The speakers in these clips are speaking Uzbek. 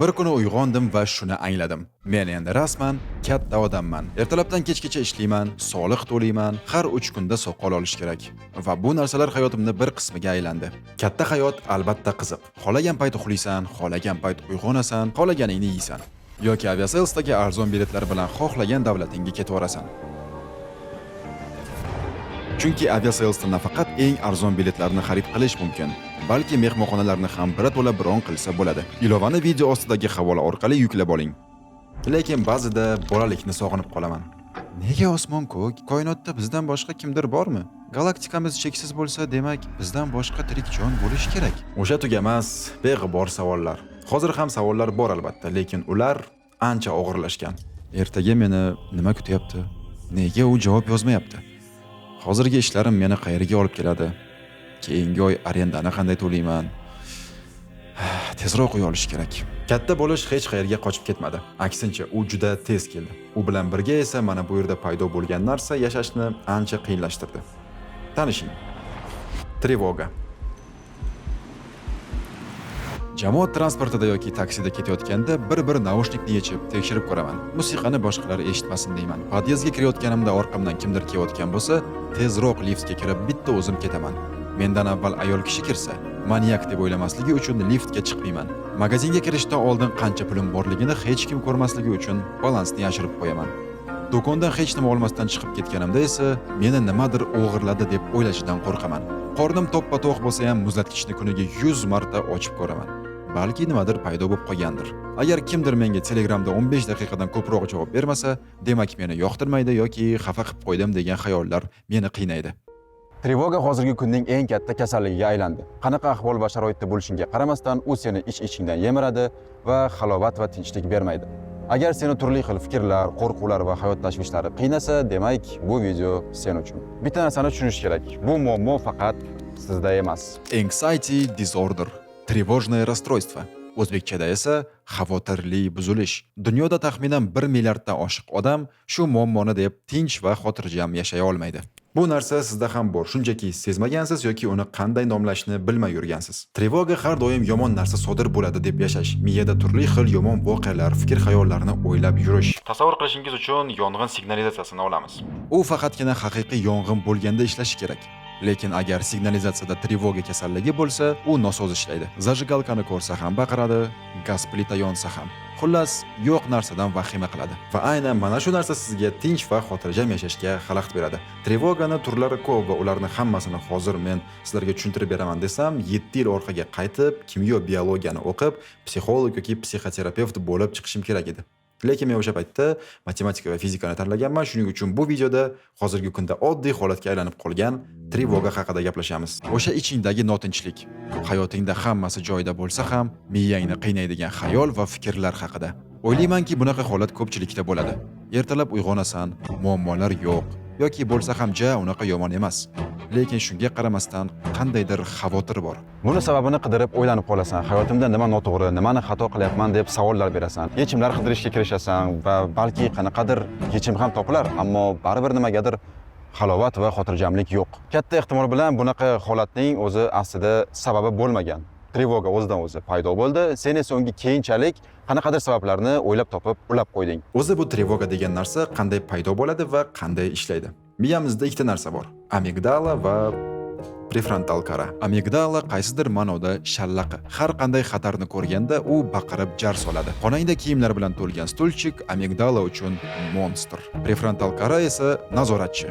Bir kuni uyg'ondim va shuni angladim. Men endi rasman katta odamman. Ertalabdan kechgacha ishlayman, soliq to'layman, har 3 kunda soqol olish kerak. Va bu narsalar hayotimning bir qismiga aylandi. Katta hayot albatta qiziq. Xolagan payt uxlaysan, xolagan payt uyg'onasan, xolaganingni yeysan. Yoki aviaselsdagi arzon biletlar bilan xohlagan davlatingga ketaborasan. Chunki aviaselsda nafaqat eng arzon biletlarni xarid qilish mumkin, balki mehmonxonalarni ham birato'la bron qilsa bo'ladi. Ilovani video ostidagi havola orqali yuklab oling. Lekin ba'zida bolalikni sog'inib qolaman. Nega osmon ko'k? Koinotda bizdan boshqa kimdir bormi? Galaktikamiz cheksiz bo'lsa, demak, bizdan boshqa tirik jon bo'lishi kerak. O'sha tugamas, beg'ubor savollar. Hozir ham savollar bor albatta, lekin ular ancha og'irlashgan. Ertaga meni nima kutyapti? Nega u javob yozmayapti? Hozirgi ishlarim meni qayerga olib keladi? Keyingi oy arendani qanday to'layman? Tezroq uy olish kerak. Katta bo'lish hech qayerga qochib ketmadi. Aksincha, u juda tez keldi. U bilan birga esa mana bu yerda paydo bo'lgan narsa yashashni ancha qiyinlashtirdi. Tanishing. Trevoga. Jamoat transportida yoki taksida ketayotganda bir naushnikni yechib tekshirib ko'raman. Musiqani boshqalar eshitmasin deyman. Podyezdga kirayotganimda orqamdan kimdir kelayotgan bo'lsa, tezroq liftga kirib bitta o'zim ketaman. Mendan avval ayol kishi kirsa, maniak deb o'ylamasligi uchun liftga chiqmayman. Magazinga kirishdan oldin qancha pulim borligini hech kim ko'rmasligi uchun balansni yashirib qo'yaman. Do'kondan hech nima olmasdan chiqib ketganimda esa meni nimadir o'g'irladi deb o'ylashidan qo'rqaman. Qornim to'ppa-to'q bo'lsa ham muzlatgichni kuniga 100 marta ochib ko'raman. Balki nimadir paydo bo'lib qolgandir. Agar kimdir menga Telegramda 15 daqiqadan ko'proq javob bermasa, demak meni yoqtirmaydi yoki xafa qilib qo'ydim degan xayollar meni qiynaydi. Trevoga hozirgi kunning eng katta kasalligiga aylandi. Qanaqa ahvol va sharoitda bo'lishiga qaramasdan, u seni ich-ichingdan yemiradi va halovat va tinchlik bermaydi. Agar seni turli xil fikrlar, qo'rquvlar va hayot tashvishlari qiynasa, demak, bu video sen uchun. Bitta narsani tushunish kerak. Bu muammo faqat sizda emas. Anxiety disorder, тревожное расстройство. O'zbekchada esa xavotirli buzilish. Dunyoda taxminan 1 milliarddan oshiq odam shu muammoni deb tinch va xotirjam yashay olmaydi. Bu narsa sizda ham bor, shunchaki sezmagansiz yoki uni qanday nomlashni bilmay yurgansiz. Trevoga har doim yomon narsa sodir bo'ladi deb yashash, miyada turli xil yomon voqealar, fikr-xayollarni o'ylab yurish. Tasavvur qilishingiz uchun yong'in signalizatsiyasini olamiz. U faqatgina haqiqiy yong'in bo'lganda ishlashi kerak. Lekin agar signalizatsiyada trevoga kasalligi bo'lsa, u nosoz ishlaydi. Zajigalkani ko'rsa ham baqiradi, gaz plita yonsa ham. Xullas, yo'q narsadan vahima qiladi. Va aynan mana shu narsa sizga tinch va xotirjam yashashga xalaqit beradi. Trevogani turlari ko'p va ularni hammasini hozir men sizlarga tushuntirib beraman desam, 7 yil orqaga qaytib, kimyo biologiyani o'qib, psixolog yoki psixoterapevt bo'lib chiqishim kerak edi. Lekin men o'sha paytda matematika va fizikani tanlaganman, shuning uchun bu videoda hozirgi kunda oddiy holatga aylanib qolgan trevoga haqida gaplashamiz. O'sha ichingdagi notinchlik, hayotingda hammasi joyida bo'lsa ham, miyangni qiynaydigan xayol va fikrlar haqida. O'ylaymanki, bunaqa holat ko'pchilikda bo'ladi. Ertalab uyg'onasan, muammolar yo'q, yoki bo'lsa ham unaqa yomon emas. Lekin shunga qaramasdan qandaydir xavotir bor. Buni sababini qidirib o'ylanib qolasan. Hayotimda nima noto'g'ri, nimani xato qilyapman deb savollar berasan. Yechimlar qidirishga kirishasan va balki qanaqadir yechim ham topilar, ammo baribir nimagadir halovat va xotirjamlik yo'q. Katta ehtimol bilan bunaqa holatning o'zi aslida sababi bo'lmagan. Trevoga o'zidan o'zi paydo bo'ldi. Sen esa unga keyinchalik qanaqadir sabablarni o'ylab topib, ulab qo'yding. O'zi bu trevoga degan narsa qanday paydo bo'ladi va qanday ishlaydi? Miyamizda ikkita narsa bor: amigdala va prefrontal kora. Amigdala qaysidir ma'noda shallaqi. Har qanday xatarni ko'rganda u baqirib jar soladi. Xonangda kiyimlar bilan to'lgan stulchik amigdala uchun monster. Prefrontal kora esa nazoratchi.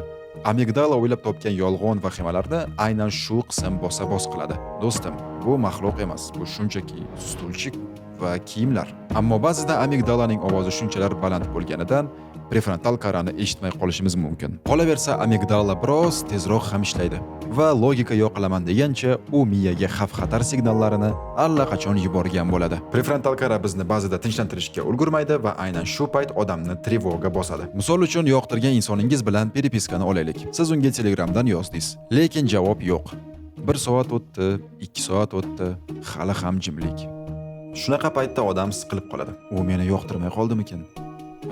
Amigdala o'ylab topgan yolg'on vahimalarni aynan shu qism bosa-bos qiladi. Do'stim, bu maxluq emas, bu shunchaki stulchik va kiyimlar. Ammo ba'zida amigdalaning ovozi shunchalar baland bo'lganidan prefrontal korani eshitmay qolishimiz mumkin. Qolaversa, amigdala biroz tezroq ham ishlaydi va logika yo'qlaman degancha u miyaga xavf-xatar signallarini allaqachon yuborgan bo'ladi. Prefrontal kora bizni ba'zida tinchlantirishga ulgurmaydi va aynan shu payt odamni trevoga bosadi. Misol uchun, yoqtirgan insoningiz bilan peripiskani olaylik. Siz unga Telegramdan yozdingiz, lekin javob yo'q. 1 soat o'tdi, 2 soat o'tdi, hali ham jimlik. Shunaqa paytda odam siqilib qoladi. U meni yoqtirmay qoldimikin?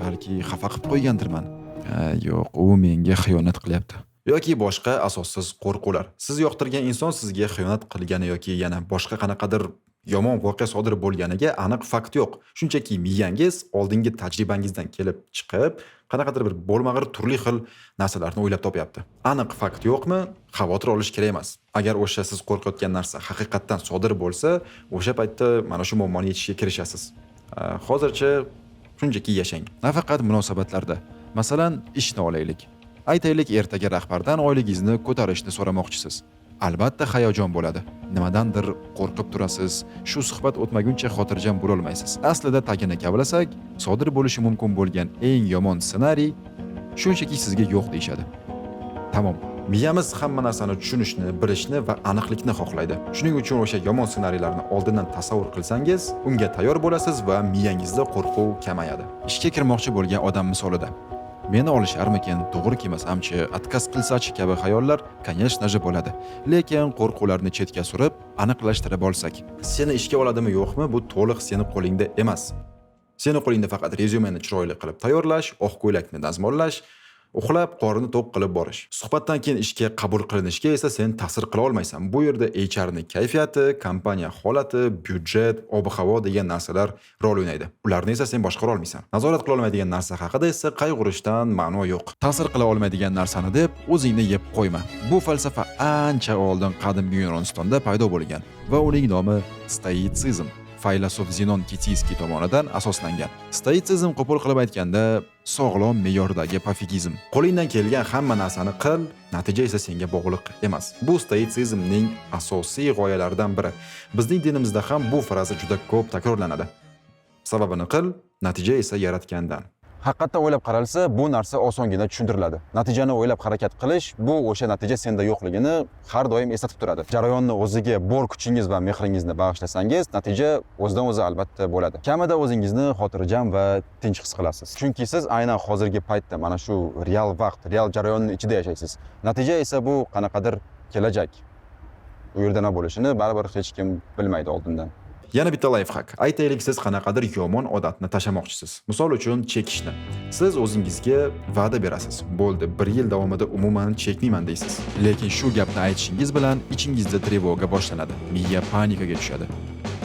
Balki xafa qilib qo'ygandirman. Yo'q, u menga xiyonat qilyapti. Yoki boshqa asossiz qo'rquvlar. Siz yoqtirgan inson sizga xiyonat qilgani yoki yana boshqa qanaqadir Yomon voqea sodir bo'lganiga aniq fakt yo'q. Shunchaki miyangiz oldingi tajribangizdan kelib chiqib, qanaqadir bir bo'lmag'ir turli xil narsalarni o'ylab topyapti. Aniq fakt yo'qmi? Xavotir olish kerak emas. Agar o'sha siz qo'rqayotgan narsa haqiqatdan sodir bo'lsa, o'sha paytda mana shu muammoni yechishga kirishasiz. Hozircha shunchaki yashang. Nafaqat munosabatlarda. Masalan, ishni olaylik. Aytaylik, ertaga rahbardan oyligingizni ko'tarishni so'ramoqchisiz. Albatta hayajon bo'ladi. Nimadandir qo'rqib turasiz. Shu suhbat o'tmaguncha xotirjam bo'la olmaysiz. Aslida tagini kavlasak, sodir bo'lishi mumkin bo'lgan eng yomon ssenariy shunchaki sizga yo'q deyishadi. Tamom. Miyamiz hamma narsani tushunishni, bilishni va aniqlikni xohlaydi. Shuning uchun o'sha yomon ssenariylarni oldindan tasavvur qilsangiz, unga tayyor bo'lasiz va miyangizda qo'rquv kamayadi. Ishga kirmoqchi bo'lgan odam misolida meni olisharmikin, to'g'ri kelmasamchi, отказ qilsachi kabi xayollar, конечно же, bo'ladi. Lekin qo'rquvlarni chetga surib, aniqlashtirib olsak, seni ishga oladimi yo'qmi, bu to'liq seni qo'lingda emas. Seni qo'lingda faqat rezyumeni chiroyli qilib tayyorlash, oq ko'ylakni dazmollash, uxlab qorinni to'q qilib borish. Suhbatdan keyin ishga qabul qilinishga esa sen ta'sir qila olmaysan. Bu yerda HR ning kayfiyati, kompaniya holati, byudjet, ob-havo degan narsalar rol o'ynaydi. Ularni esa sen boshqara olmaysan. Nazorat qila olmaydigan narsa haqida esa qayg'urishdan ma'no yo'q. Ta'sir qila olmaydigan narsani deb o'zingni yeb qo'yma. Bu falsafa ancha oldin qadimgi Yunonistonda paydo bo'lgan va uning nomi stoitsizm. Faylasuf Zenon Kitiyskiy tomonidan asoslangan. Stoitsizm qo'pol qilib aytganda sog'lom me'yordagi pofigizm. Qo'lingdan kelgan hamma narsani qil, natija esa senga bog'liq emas. Bu stoitsizmning asosiy g'oyalaridan biri. Bizning dinimizda ham bu fraza juda ko'p takrorlanadi. Sababini qil, natija esa yaratgandan. Haqiqatdan o'ylab qaralsa, bu narsa osongina tushuntiriladi. Natijani o'ylab harakat qilish, bu o'sha natija senda yo'qligini har doim eslatib turadi. Jarayonni o'ziga bor kuchingiz va mehringizni bag'ishlasangiz, natija o'zidan o'zi albatta bo'ladi. Kamida o'zingizni xotirjam va tinch his qilasiz. Chunki siz aynan hozirgi paytda mana shu real vaqt, real jarayonning ichida yashaysiz. Natija esa bu qanaqadir kelajak. U yerda nima bo'lishini baribir hech kim bilmaydi oldindan. Yana bitta lifehack. Aytaylik, siz qanaqadir yomon odatni tashamoqchisiz. Misol uchun, chekishni. Siz o'zingizga va'da berasiz. Bo'ldi, 1 yil davomida umuman chekmayman deysiz. Lekin shu gapni aytishingiz bilan ichingizda trevoga boshlanadi. Miya panikaga tushadi.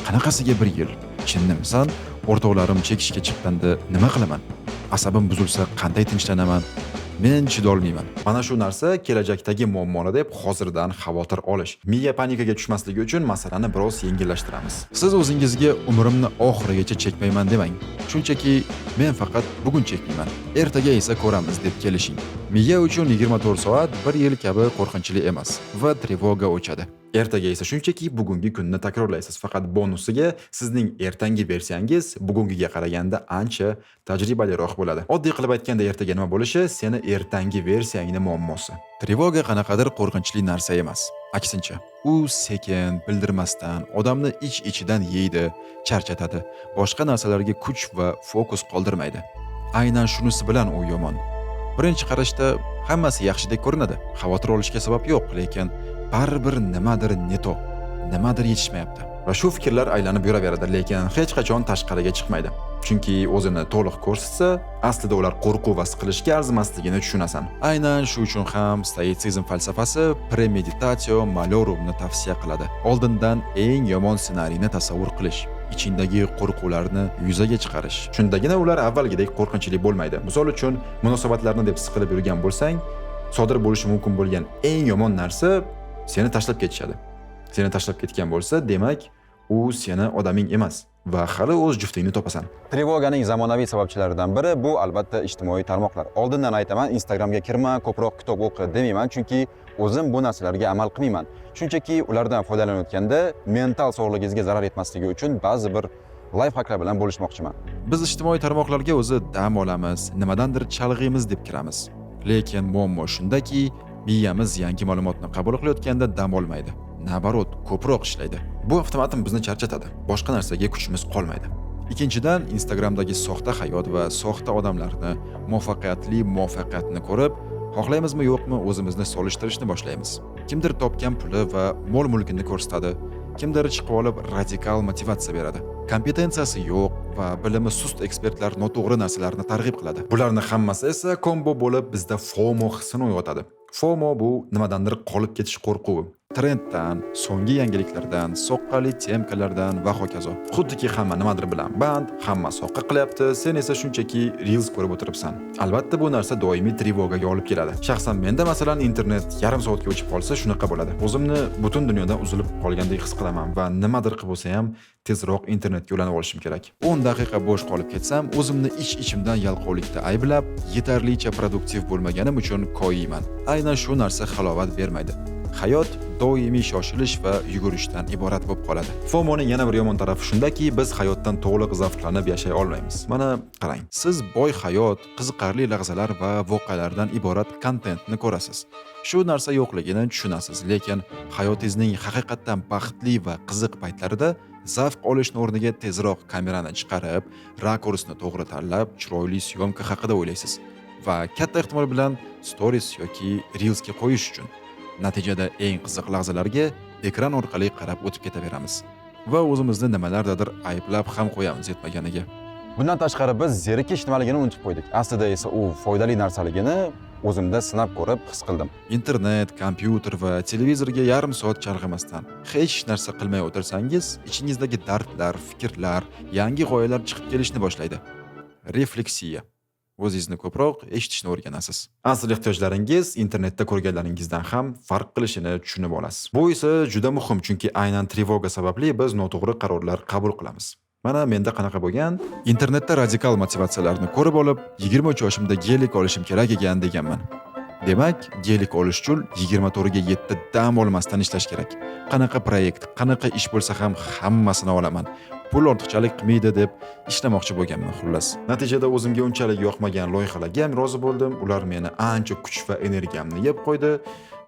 Qanaqasiga 1 yil? Chinnimsan, o'rtoqlarim chekishga chiqqanda nima qilaman? Asabim buzilsa qanday tinchlanaman? Men chidolmayman. Mana shu narsa kelajakdagi muammoni deb hozirdan xavotir olish. Miya panikaga tushmasligi uchun masalani biroz yengillashtiramiz. Siz o'zingizga umrimni oxirigacha chekmayman demang. Shunchaki men faqat bugun chekmayman. Ertaga esa ko'ramiz deb kelishing. Miya uchun 24 soat 1 yil kabi qo'rqinchli emas va trevoga o'chadi. Ertaga esa shunchaki bugungi kunni takrorlaysiz. Faqat bonusiga sizning ertangi versiyangiz bugungiga qaraganda ancha tajribaliroq bo'ladi. Oddiy qilib aytganda, ertaga nima bo'lishi seni ertangi versiyangning muammosi. Trevoga qanaqadir qo'rqinchli narsa emas. Aksincha, u sekin, bildirmasdan odamni ich-ichidan yeydi, charchatadi. Boshqa narsalarga kuch va fokus qoldirmaydi. Aynan shunisi bilan u yomon. Birinchi qarashda hammasi yaxshidek ko'rinadi. Xavotir olishga sabab yo'q, lekin baribir nimadir neto, nimadir yetishmayapti. Va shu fikrlar aylanib yuraveradi, lekin hech qachon tashqariga chiqmaydi. Chunki o'zini to'liq ko'rsatsa, aslida ular qo'rquv va siqilishga arzimasligini tushunasan. Aynan shu uchun ham stoitsizm falsafasi premeditatio malorumni tavsiya qiladi. Oldindan eng yomon ssenariyni tasavvur qilish, ichingdagi qo'rquvlarni yuzaga chiqarish. Shundagina ular avvalgidek qo'rqinchli bo'lmaydi. Misol uchun, munosabatlarni deb siqilib yurgan bo'lsang, sodir bo'lishi mumkin bo'lgan eng yomon narsa seni tashlab ketishadi. Seni tashlab ketgan bo'lsa, demak, u seni odaming emas va hali o'z juftingni topasan. Trevoganing zamonaviy sababchilaridan biri bu albatta ijtimoiy tarmoqlar. Oldindan aytaman, Instagramga kirma, ko'proq kitob o'qi demayman, chunki o'zim bu narsalarga amal qilmayman. Shunchaki ulardan foydalanayotganda mental sog'lig'ingizga zarar yetmasligi uchun ba'zi bir lifehacklar bilan bo'lishmoqchiman. Biz ijtimoiy tarmoqlarga o'zi dam olamiz, nimadandir chalg'iymiz deb kiramiz. Lekin muammo shundaki, miyamiz yangi ma'lumotni qabul qilayotganda dam olmaydi. Nabarot, ko'proq ishlaydi. Bu avtomatik bizni charchatadi. Boshqa narsaga kuchimiz qolmaydi. Ikkinchidan, Instagramdagi soxta hayot va soxta odamlarni, muvaffaqiyatni ko'rib, xohlaymizmi yo'qmi o'zimizni solishtirishni boshlaymiz. Kimdir topgan puli va mol-mulkini ko'rsatadi, kimdir chiqib olib radikal motivatsiya beradi. Kompetensiyasi yo'q va bilimi sust ekspertlar noto'g'ri narsalarni targ'ib qiladi. Bularning hammasi esa kombo bo'lib bizda FOMO hissini uyg'otadi. FOMO bu nimadandir qolib ketish qo'rquvi. trenddan, so'nggi yangiliklardan, soqqali temkalardan va hokazo. Xuddiki hamma nimadir bilan band, hamma soqqa qilyapti, sen esa shunchaki reels ko'rib o'tiribsan. Albatta bu narsa doimiy trevogaga olib keladi. Shaxsan menda masalan internet yarim soatga o'chib qolsa shunaqa bo'ladi. O'zimni butun dunyodan uzilib qolgandek his qilaman va nimadir qilib bo'lsa ham tezroq internetga ulanib olishim kerak. 10 daqiqa bo'sh qolib ketsam, o'zimni ichimdan yalqovlikda ayblab, yetarlicha produktiv bo'lmaganim uchun koyiyman. Aynan shu narsa halovat bermaydi. Hayot doimiy shoshilish va yugurishdan iborat bo'lib qoladi. FOMOning yana bir yomon tarafi shundaki, biz hayotdan to'liq zavqlanib yashay olmaymiz. Mana qarang, siz boy hayot, qiziqarli lahzalar va voqealardan iborat kontentni ko'rasiz. Shu narsa yo'qligini tushunasiz, lekin hayotingizning haqiqatan baxtli va qiziq paytlarida zavq olishning o'rniga tezroq kamerani chiqarib, rakursni to'g'ri tanlab, chiroyli syomka haqida o'ylaysiz va katta ehtimol bilan stories yoki reelsga qo'yish uchun. Natijada eng qiziq lahzalarga ekran orqali qarab o'tib ketaveramiz va o'zimizni nimalardadir ayblab ham qo'yamiz yetmaganiga. Bundan tashqari biz zerikish nimaligini unutib qo'ydik. Aslida esa u foydali narsaligini o'zimda sinab ko'rib his qildim. Internet, kompyuter va televizorga yarim soat chalg'imasdan hech narsa qilmay o'tirsangiz, ichingizdagi dardlar, fikrlar, yangi g'oyalar chiqib kelishni boshlaydi. Refleksiya. O'zingizni ko'proq eshitishni o'rganasiz. Asl ehtiyojlaringiz internetda ko'rganlaringizdan ham farq qilishini tushunib olasiz. Bu esa juda muhim, chunki aynan trevoga sababli biz noto'g'ri qarorlar qabul qilamiz. Mana menda qanaqa bo'lgan? Internetda radikal motivatsiyalarni ko'rib olib, 23 yoshimda gelik olishim kerak ekan deganman. Demak, gelik olish uchun 24 ga 7 dam olmasdan ishlash kerak. Qanaqa proyekt, qanaqa ish bo'lsa ham hammasini olaman. Pul ortiqchalik qilmaydi deb ishlamoqchi bo'lganman xullas. Natijada o'zimga unchalik yoqmagan loyihalarga ham rozi bo'ldim. Ular meni ancha kuch va energiyamni yeb qo'ydi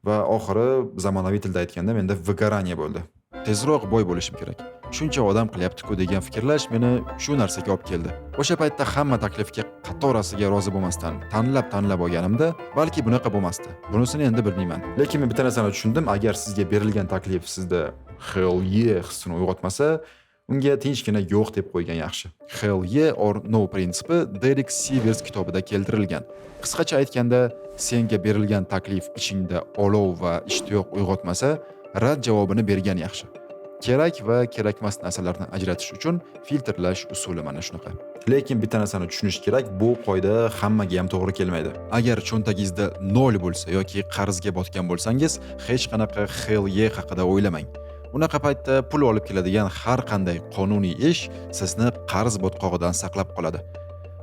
va oxiri zamonaviy tilda aytganda menda выгорание bo'ldi. Tezroq boy bo'lishim kerak. Shuncha odam qilyapti-ku degan fikrlash meni shu narsaga olib keldi. O'sha paytda hamma taklifga qatorasiga rozi bo'lmasdan tanlab olganimda, balki bunaqa bo'lmasdi. Bunisini endi bilmayman. Lekin men bitta narsani tushundim, agar sizga berilgan taklif sizda hell yeah hissini uyg'otmasa, unga tinchgina yo'q deb qo'ygan yaxshi. Hell yeah or no prinsipi Derek Sivers kitobida keltirilgan. Qisqacha aytganda, senga berilgan taklif ichingda olov va ishtiyoq uyg'otmasa, rad javobini bergan yaxshi. Kerak va kerakmas narsalarni ajratish uchun filtrlash usuli mana shunaqa. Lekin bitta narsani tushunish kerak, bu qoida hammaga ham to'g'ri kelmaydi. Agar cho'ntagingizda 0 bo'lsa yoki qarzga botgan bo'lsangiz, hech qanaqa hell yeah haqida o'ylamang. Unaqa paytda pul olib keladigan har qanday qonuniy ish sizni qarz botqog'idan saqlab qoladi.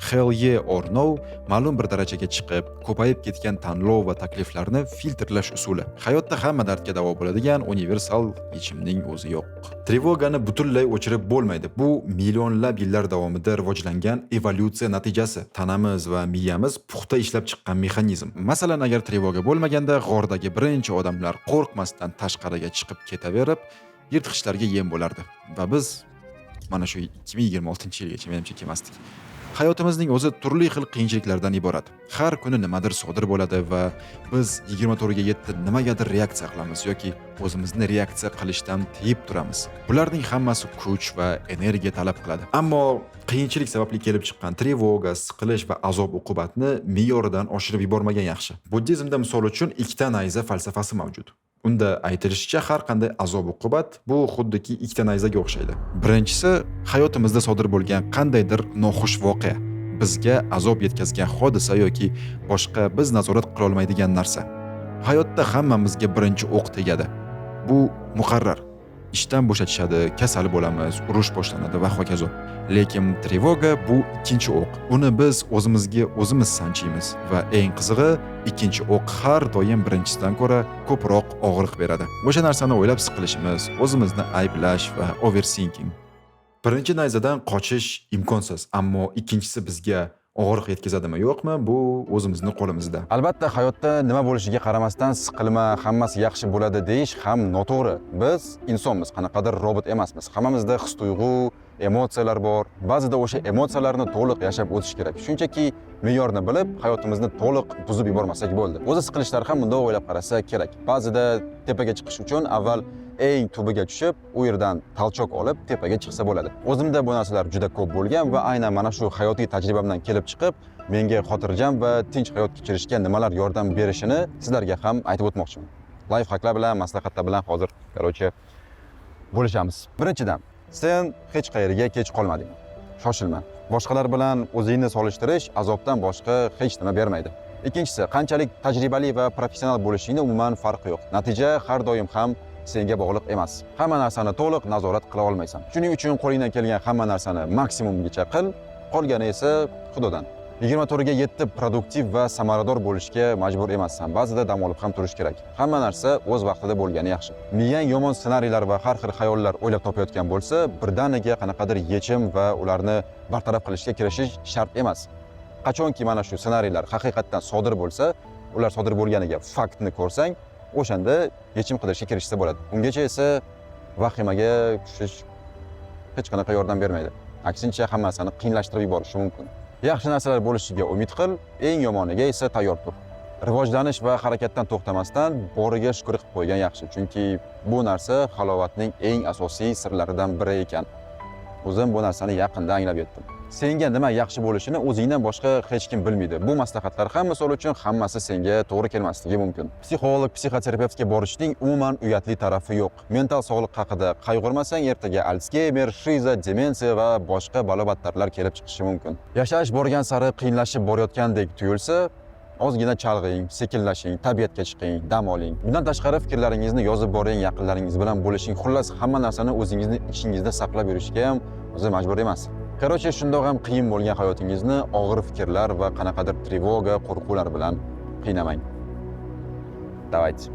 Hell yeah or no ma'lum bir darajaga chiqib, ko'payib ketgan tanlov va takliflarni filtrlash usuli. Hayotda hamma dardga davo bo'ladigan universal yechimning o'zi yo'q. Trevogani butunlay o'chirib bo'lmaydi. Bu millionlab yillar davomida rivojlangan evolyutsiya natijasi. Tanamiz va miyamiz puxta ishlab chiqqan mexanizm. Masalan, agar trevoga bo'lmaganda g'ordagi birinchi odamlar qo'rqmasdan tashqariga chiqib ketaverib, yirtqichlarga yem bo'lardi va biz mana shu 2026-yilgacha menimcha kelmasdik. Hayotimizning o'zi turli xil qiyinchiliklardan iborat. Har kuni nimadir sodir bo'ladi va biz 24 ga 7 nimagadir reaksiya qilamiz yoki o'zimizni reaksiya qilishdan tiyib turamiz. Bularning hammasi kuch va energiya talab qiladi. Ammo qiyinchilik sababli kelib chiqqan trevoga, siqilish va azob-uqubatni me'yoridan oshirib yubormagan yaxshi. Buddizmda misol uchun ikkita nayza falsafasi mavjud. Unda aytilishicha, har qanday azob-uqubat bu xuddiki ikkita nayzaga o'xshaydi. Birinchisi, hayotimizda sodir bo'lgan qandaydir noxush voqea, bizga azob yetkazgan hodisa yoki boshqa biz nazorat qila olmaydigan narsa. Hayotda hammamizga birinchi o'q tegadi. Bu muqarrar. Ishdan bo'shatishadi, kasal bo'lamiz, urush boshlanadi va hokazo. Lekin trevoga bu ikkinchi o'q. Uni biz o'zimizga o'zimiz sanchiymiz va eng qizig'i, ikkinchi o'q har doim birinchisidan ko'ra ko'proq og'riq beradi. O'sha narsani o'ylab siqilishimiz, o'zimizni ayblash va overthinking. Birinchi nayzadan qochish imkonsiz, ammo ikkinchisi bizga og'riq yetkazadimi yo'qmi, bu o'zimizning qo'limizda. Albatta, hayotda nima bo'lishiga qaramasdan siqilma, hammasi yaxshi bo'ladi deyish ham noto'g'ri. Biz insonmiz, qanaqadir robot emasmiz. Hammamizda his-tuyg'u, emotsiyalar bor. Ba'zida o'sha emotsiyalarni to'liq yashab o'tish kerak. Shunchaki me'yorni bilib, hayotimizni to'liq buzib yubormasak bo'ldi. O'zi siqilishlar ham bunday o'ylab qarasa kerak. Ba'zida tepaga chiqish uchun avval eng tubiga tushib, u yerdan talchoq olib tepaga chiqsa bo'ladi. O'zimda bu narsalar juda ko'p bo'lgan va aynan mana shu hayotiy tajribamdan kelib chiqib, menga xotirjam va tinch hayot kechirishga nimalar yordam berishini sizlarga ham aytib o'tmoqchiman. layf haklar bilan, maslahatlar bilan hozir короче bo'lishamiz. Birinchidan, sen hech qayerga kech qolmading. Shoshilma. Boshqalar bilan o'zingni solishtirish azobdan boshqa hech nima bermaydi. Ikkinchisi, qanchalik tajribali va professional bo'lishingda umuman farqi yo'q. Natija har doim ham senga bog'liq emas. Hamma narsani to'liq nazorat qila olmaysan. Shuning uchun qo'lingdan kelgan hamma narsani maksimumgacha qil, qolgani esa Xudodan. 24 ga yetib produktiv va samarador bo'lishga majbur emassan. Ba'zida dam olib ham turish kerak. Hamma narsa o'z vaqtida bo'lgani yaxshi. Miyang yomon ssenariylar va har xil xayollar o'ylab topayotgan bo'lsa, birdaniga qanaqadir yechim va ularni bartaraf qilishga kirishish shart emas. Qachonki mana shu ssenariylar haqiqatdan sodir bo'lsa, ular sodir bo'lganiga faktni ko'rsang, o'shanda yechim qidirishga kirishsa bo'ladi. Ungacha esa vahimaga tushish hech qanaqa yordam bermaydi. Aksincha hammasini qiyinlashtirib yuborishi mumkin. Yaxshi narsalar bo'lishiga umid qil, eng yomoniga esa tayyor tur. Rivojlanish va harakatdan to'xtamasdan boriga shukr qilib qo'ygan yaxshi, chunki bu narsa halovatning eng asosiy sirlaridan biri ekan. O'zim bu narsani yaqinda anglab yetdim. Senga nima yaxshi bo'lishini o'zingdan boshqa hech kim bilmaydi. Bu maslahatlar ham misol uchun hammasi senga to'g'ri kelmasligi mumkin. Psixolog, psixoterapeutga borishning umuman uyatli tarafi yo'q. Mental sog'liq haqida qayg'urmasang, ertaga Alsgeymer, shiza, demensiya va boshqa balo-battarlar kelib chiqishi mumkin. Yashash borgan sari qiyinlashib borayotgandek tuyulsa, ozgina chalg'ing, sekinlashing, tabiatga chiqing, dam oling. Bundan tashqari fikrlaringizni yozib boring, yaqinlaringiz bilan bo'lishing. Xullas, hamma narsani o'zingizni ichingizda saqlab yurishga ham o'zi majbur emas. Короче, shundoq ham qiyin bo'lgan hayotingizni og'ir fikrlar va qanaqadir trevoga, qo'rquvlar bilan qiynamang. Давайте.